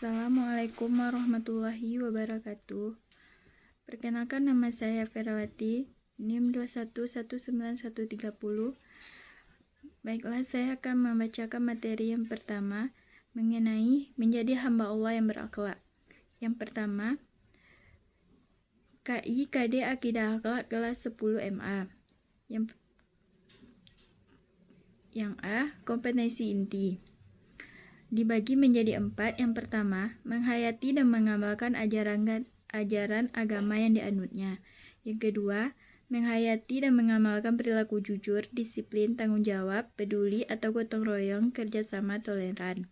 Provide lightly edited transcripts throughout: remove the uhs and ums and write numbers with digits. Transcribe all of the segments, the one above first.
Assalamualaikum warahmatullahi wabarakatuh. Perkenalkan, nama saya Ferawati, NIM 2119130. Baiklah, saya akan membacakan materi yang pertama mengenai menjadi hamba Allah yang berakhlak. Yang pertama, KI KD Akidah Akhlak kelas 10 MA. Yang A, kompetensi inti. Dibagi menjadi 4. Yang pertama, menghayati dan mengamalkan ajaran agama yang dianutnya. Yang kedua, menghayati dan mengamalkan perilaku jujur, disiplin, tanggung jawab, peduli atau gotong royong, kerjasama, toleran.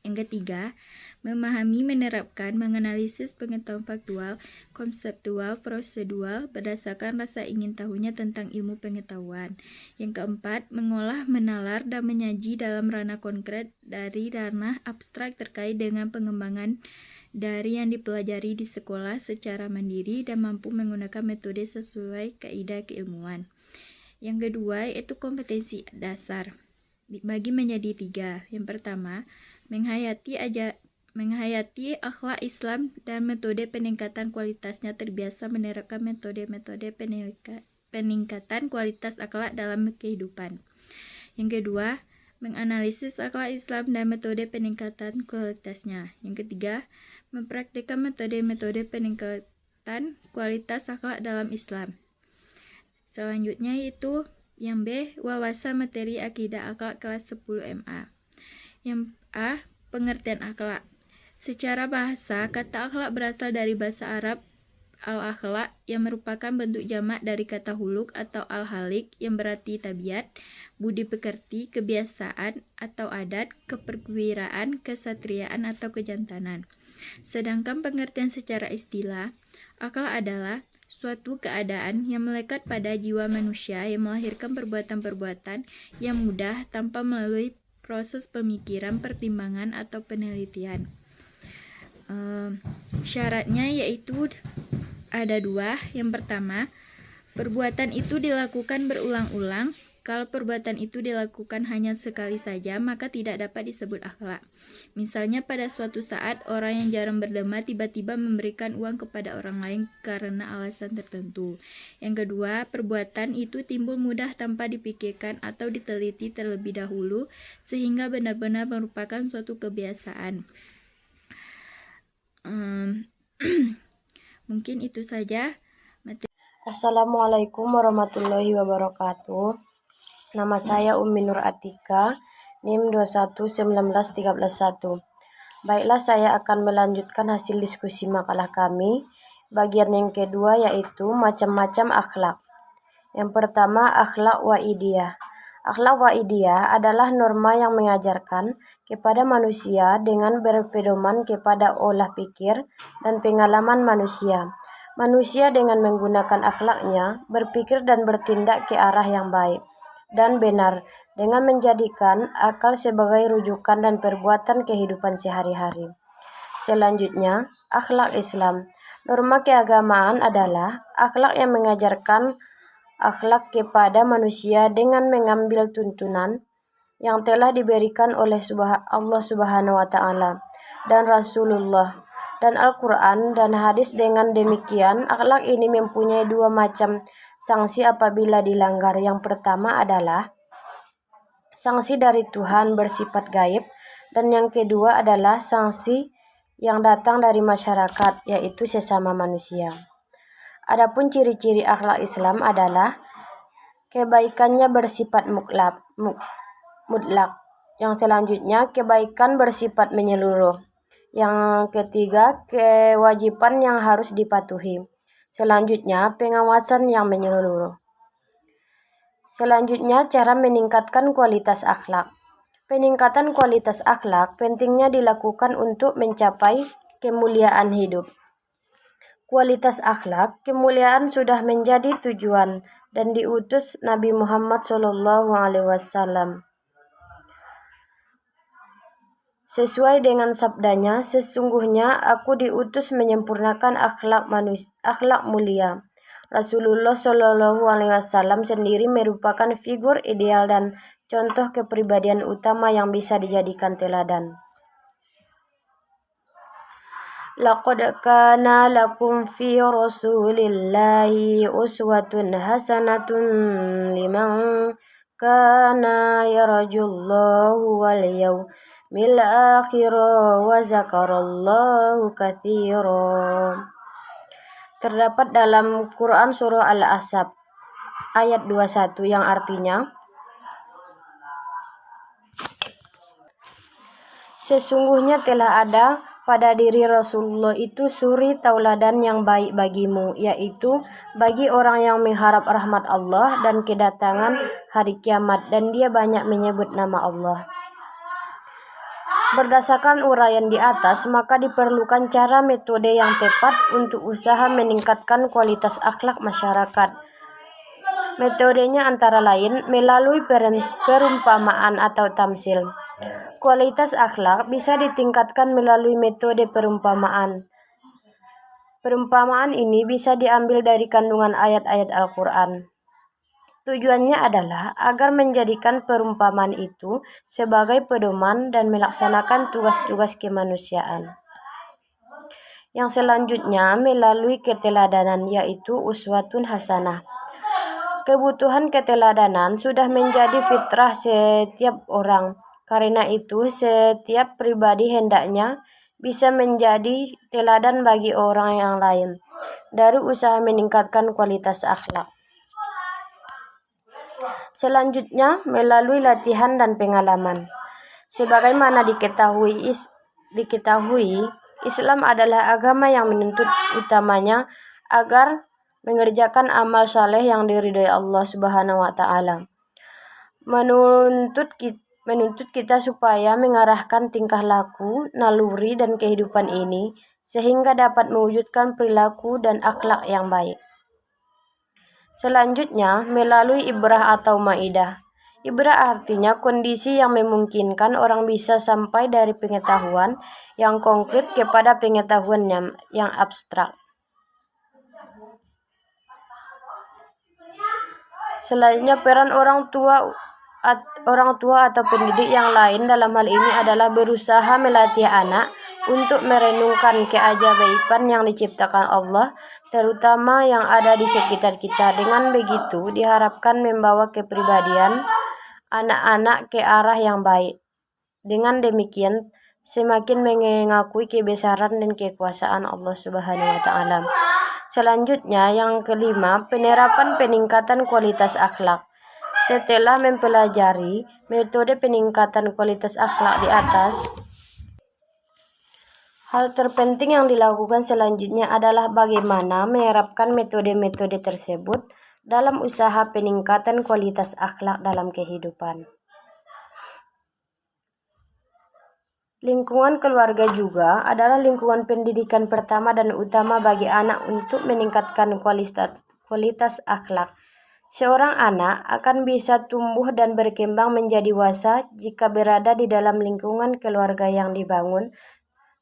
Yang ketiga, memahami, menerapkan, menganalisis pengetahuan faktual, konseptual, prosedural berdasarkan rasa ingin tahunya tentang ilmu pengetahuan. Yang keempat, mengolah, menalar, dan menyaji dalam ranah konkret dari ranah abstrak terkait dengan pengembangan dari yang dipelajari di sekolah secara mandiri dan mampu menggunakan metode sesuai kaidah keilmuan. Yang kedua, yaitu kompetensi dasar. Dibagi menjadi 3. Yang pertama, menghayati akhlak Islam dan metode peningkatan kualitasnya, terbiasa menerapkan metode-metode peningkatan kualitas akhlak dalam kehidupan. Yang kedua, menganalisis akhlak Islam dan metode peningkatan kualitasnya. Yang ketiga, mempraktikkan metode-metode peningkatan kualitas akhlak dalam Islam. Selanjutnya yaitu yang B, wawasan materi akidah akhlak kelas 10 MA. Yang A, pengertian akhlak. Secara bahasa, kata akhlak berasal dari bahasa Arab al-akhlak yang merupakan bentuk jamak dari kata huluk atau al-halik yang berarti tabiat, budi pekerti, kebiasaan atau adat, keperwiraan, kesatriaan atau kejantanan. Sedangkan pengertian secara istilah, akhlak adalah suatu keadaan yang melekat pada jiwa manusia yang melahirkan perbuatan-perbuatan yang mudah tanpa melalui proses pemikiran, pertimbangan, atau penelitian. Syaratnya yaitu ada 2. Yang pertama, perbuatan itu dilakukan berulang-ulang. Kalau perbuatan itu dilakukan hanya sekali saja, maka tidak dapat disebut akhlak. Misalnya pada suatu saat, orang yang jarang berderma tiba-tiba memberikan uang kepada orang lain karena alasan tertentu. Yang kedua, perbuatan itu timbul mudah tanpa dipikirkan atau diteliti terlebih dahulu, sehingga benar-benar merupakan suatu kebiasaan. Mungkin itu saja. Assalamualaikum warahmatullahi wabarakatuh. Nama saya Ummi Nur Atika, NIM 2119131. Baiklah, saya akan melanjutkan hasil diskusi makalah kami. Bagian yang kedua yaitu macam-macam akhlak. Yang pertama, akhlak waidiyah. Akhlak waidiyah adalah norma yang mengajarkan kepada manusia dengan berpedoman kepada olah pikir dan pengalaman manusia. Manusia dengan menggunakan akhlaknya berpikir dan bertindak ke arah yang baik dan benar dengan menjadikan akal sebagai rujukan dan perbuatan kehidupan sehari-hari. Selanjutnya, akhlak Islam. Norma keagamaan adalah akhlak yang mengajarkan akhlak kepada manusia dengan mengambil tuntunan yang telah diberikan oleh Allah Subhanahu wa Ta'ala dan Rasulullah dan Al-Quran dan hadis. Dengan demikian, akhlak ini mempunyai 2 macam sanksi apabila dilanggar. Yang pertama adalah sanksi dari Tuhan bersifat gaib, dan yang kedua adalah sanksi yang datang dari masyarakat, yaitu sesama manusia. Adapun ciri-ciri akhlak Islam adalah kebaikannya bersifat mutlak. Yang selanjutnya, kebaikan bersifat menyeluruh. Yang ketiga, kewajiban yang harus dipatuhi. Selanjutnya, pengawasan yang menyeluruh. Selanjutnya, cara meningkatkan kualitas akhlak. Peningkatan kualitas akhlak pentingnya dilakukan untuk mencapai kemuliaan hidup. Kualitas akhlak, kemuliaan sudah menjadi tujuan dan diutus Nabi Muhammad SAW. Sesuai dengan sabdanya, sesungguhnya aku diutus menyempurnakan akhlak mulia. Rasulullah SAW sendiri merupakan figur ideal dan contoh kepribadian utama yang bisa dijadikan teladan. Laqad kana lakum fi Rasulillahi uswatun hasanatun liman kana yarjullahu wal yawmil akhir wa zakarallahu katsira. Terdapat dalam Quran surah Al-Ahzab ayat 21 yang artinya, sesungguhnya telah ada pada diri Rasulullah itu suri tauladan yang baik bagimu, yaitu bagi orang yang mengharap rahmat Allah dan kedatangan hari kiamat, dan dia banyak menyebut nama Allah. Berdasarkan uraian di atas, maka diperlukan cara metode yang tepat untuk usaha meningkatkan kualitas akhlak masyarakat. Metodenya antara lain melalui perumpamaan atau tamsil. Kualitas akhlak bisa ditingkatkan melalui metode perumpamaan. Perumpamaan ini bisa diambil dari kandungan ayat-ayat Al-Quran. Tujuannya adalah agar menjadikan perumpamaan itu sebagai pedoman dan melaksanakan tugas-tugas kemanusiaan. Yang selanjutnya melalui keteladanan, yaitu uswatun hasanah. Kebutuhan keteladanan sudah menjadi fitrah setiap orang. Karena itu, setiap pribadi hendaknya bisa menjadi teladan bagi orang yang lain dari usaha meningkatkan kualitas akhlak. Selanjutnya, melalui latihan dan pengalaman. Sebagaimana diketahui, Islam adalah agama yang menuntut utamanya agar mengerjakan amal saleh yang diridhoi Allah Subhanahu wa taala. Menuntut kita supaya mengarahkan tingkah laku, naluri dan kehidupan ini sehingga dapat mewujudkan perilaku dan akhlak yang baik. Selanjutnya, melalui ibrah atau maidah. Ibrah artinya kondisi yang memungkinkan orang bisa sampai dari pengetahuan yang konkret kepada pengetahuan yang abstrak. Selanjutnya, peran orang tua atau pendidik yang lain dalam hal ini adalah berusaha melatih anak untuk merenungkan keajaiban yang diciptakan Allah, terutama yang ada di sekitar kita. Dengan begitu, diharapkan membawa kepribadian anak-anak ke arah yang baik. Dengan demikian, semakin mengakui kebesaran dan kekuasaan Allah Subhanahu wa taala. Selanjutnya, yang kelima, penerapan peningkatan kualitas akhlak. Setelah mempelajari metode peningkatan kualitas akhlak di atas, hal terpenting yang dilakukan selanjutnya adalah bagaimana menerapkan metode-metode tersebut dalam usaha peningkatan kualitas akhlak dalam kehidupan. Lingkungan keluarga juga adalah lingkungan pendidikan pertama dan utama bagi anak untuk meningkatkan kualitas akhlak. Seorang anak akan bisa tumbuh dan berkembang menjadi dewasa jika berada di dalam lingkungan keluarga yang dibangun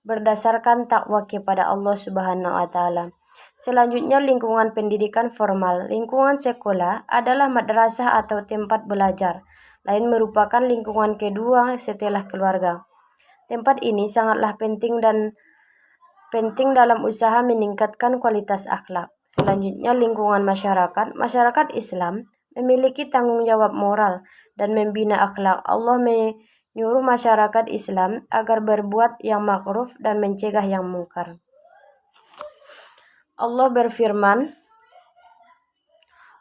berdasarkan takwa kepada Allah Subhanahu wa taala. Selanjutnya, lingkungan pendidikan formal. Lingkungan sekolah adalah madrasah atau tempat belajar. Lain merupakan lingkungan kedua setelah keluarga. Tempat ini sangatlah penting dalam usaha meningkatkan kualitas akhlak. Selanjutnya, lingkungan masyarakat. Masyarakat Islam memiliki tanggung jawab moral dan membina akhlak. Allah menyuruh masyarakat Islam agar berbuat yang ma'ruf dan mencegah yang mungkar. Allah berfirman,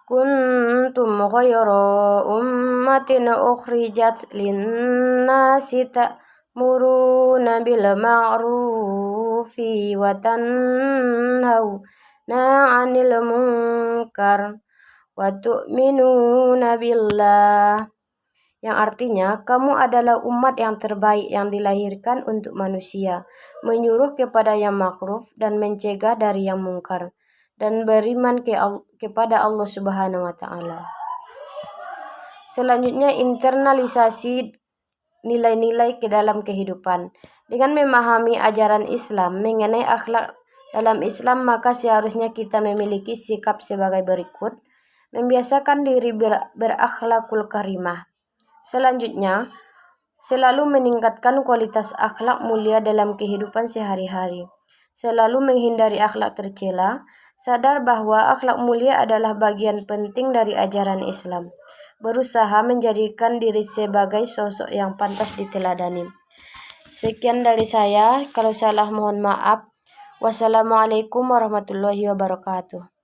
Kuntum khayra ummatin ukhrijat linnasi ta'muruna bil ma'rufi wa tanhauna 'anil munkar wa tu'minuna billah. Yang artinya, kamu adalah umat yang terbaik yang dilahirkan untuk manusia, menyuruh kepada yang ma'ruf dan mencegah dari yang mungkar, dan beriman kepada Allah Subhanahu wa taala. Selanjutnya, internalisasi nilai-nilai ke dalam kehidupan. Dengan memahami ajaran Islam mengenai akhlak dalam Islam, maka seharusnya kita memiliki sikap sebagai berikut: membiasakan diri berakhlakul karimah. Selanjutnya, selalu meningkatkan kualitas akhlak mulia dalam kehidupan sehari-hari. selalu menghindari akhlak tercela, sadar bahwa akhlak mulia adalah bagian penting dari ajaran Islam, berusaha menjadikan diri sebagai sosok yang pantas diteladani. Sekian dari saya, kalau salah mohon maaf. Wassalamualaikum warahmatullahi wabarakatuh.